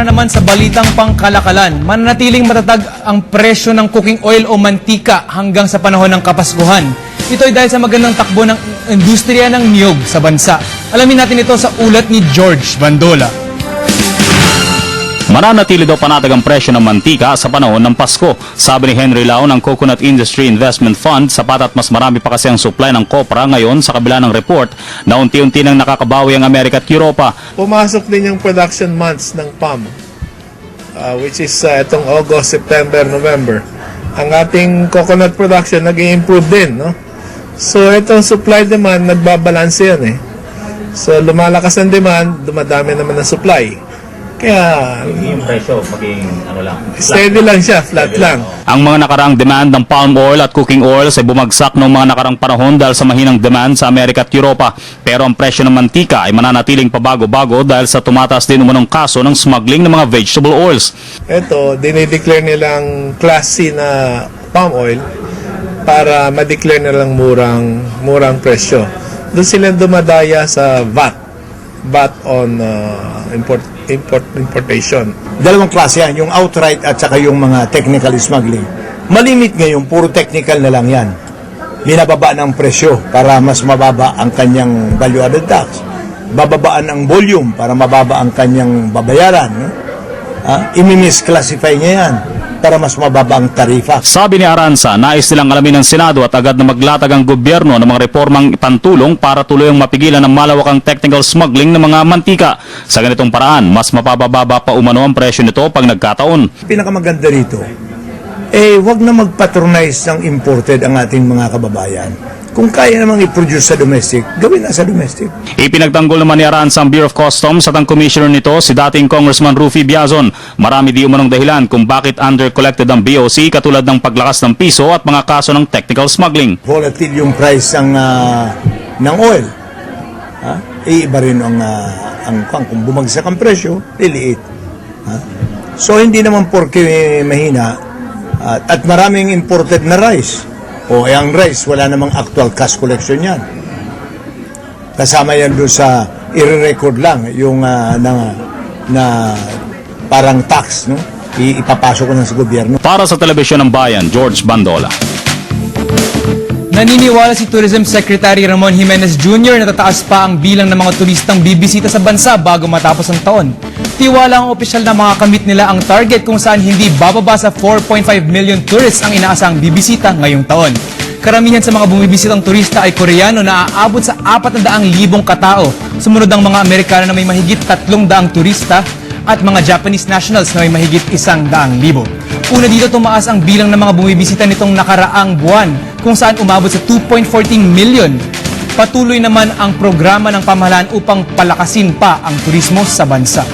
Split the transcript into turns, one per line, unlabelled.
Para naman sa balitang pangkalakalan, mananatiling matatag ang presyo ng cooking oil o mantika hanggang sa panahon ng Kapaskuhan. Ito ay dahil sa magandang takbo ng industriya ng niyog sa bansa. Alamin natin ito sa ulat ni George Bandola.
Mananatili daw panatag ang presyo ng mantika sa panahon ng Pasko. Sabi ni Henry Lau ng Coconut Industry Investment Fund, sapat at mas marami pa kasi ang supply ng kopra ngayon sa kabila ng report na unti-unti nang nakakabawi ang Amerika at Europa.
Pumasok din yung production months ng palm, which is itong August, September, November. Ang ating coconut production nag-i-improve din, no? So itong supply-demand, nagbabalanse yan eh. So lumalakas ang demand, dumadami naman ang supply. Kaya
Yung presyo maging
steady lang siya, flat lang.
Ang mga nakaraang demand ng palm oil at cooking oils ay bumagsak noong mga nakaraang panahon dahil sa mahinang demand sa Amerika at Europa. Pero ang presyo ng mantika ay mananatiling pabago-bago dahil sa tumataas din umunong kaso ng smuggling ng mga vegetable oils.
Ito, dinideclare nilang Class C na palm oil para ma-declare nilang murang presyo. Doon sila dumadaya sa VAT on importation.
Dalawang klase yan, yung outright at saka yung mga technical smuggling. Malimit ngayon, puro technical na lang yan. Binababa ng presyo para mas mababa ang kanyang value-added tax. Bababaan ang volume para mababa ang kanyang babayaran. No? Imi-misclassify niya yan para mas mababa ang tarifa.
Sabi ni Aranza, nais nilang alamin ng Senado at agad na maglatag ang gobyerno ng mga reformang pantulong para tuluyang mapigilan ang malawakang technical smuggling ng mga mantika. Sa ganitong paraan, mas mapababa pa umano ang presyo nito pag nagkataon.
Pinakamaganda rito, wag na mag-patronize ng imported ang ating mga kababayan. Kung kaya namang i-produce sa domestic, gawin na sa domestic.
Ipinagtanggol naman ni Aranza ang Bureau of Customs at ang commissioner nito, si dating Congressman Rufy Biazon. Marami di umanong dahilan kung bakit under-collected ang BOC katulad ng paglakas ng piso at mga kaso ng technical smuggling.
Volatile yung price ng oil. Iiba rin kung bumagsak ang presyo, liliit. So hindi naman porke mahina at maraming imported na rice. Ang rice, wala namang actual cash collection yan. Kasama yan doon sa i-record lang yung na parang tax, no? Ipapasok ko na sa gobyerno.
Para sa Telebisyon ng Bayan, George Bandola.
Naniniwala si Tourism Secretary Ramon Jimenez Jr. na tataas pa ang bilang ng mga turistang bibisita sa bansa bago matapos ang taon. Tiwala ang opisyal na makakamit nila ang target kung saan hindi bababa sa 4.5 million tourists ang inaasang bibisita ngayong taon. Karamihan sa mga bumibisitang turista ay Koreano na aabot sa 400,000 katao. Sumunod ang mga Amerikano na may mahigit 300 turista at mga Japanese nationals na may mahigit 100,000. Una dito, tumaas ang bilang ng mga bumibisita nitong nakaraang buwan kung saan umabot sa 2.14 million. Patuloy naman ang programa ng pamahalaan upang palakasin pa ang turismo sa bansa.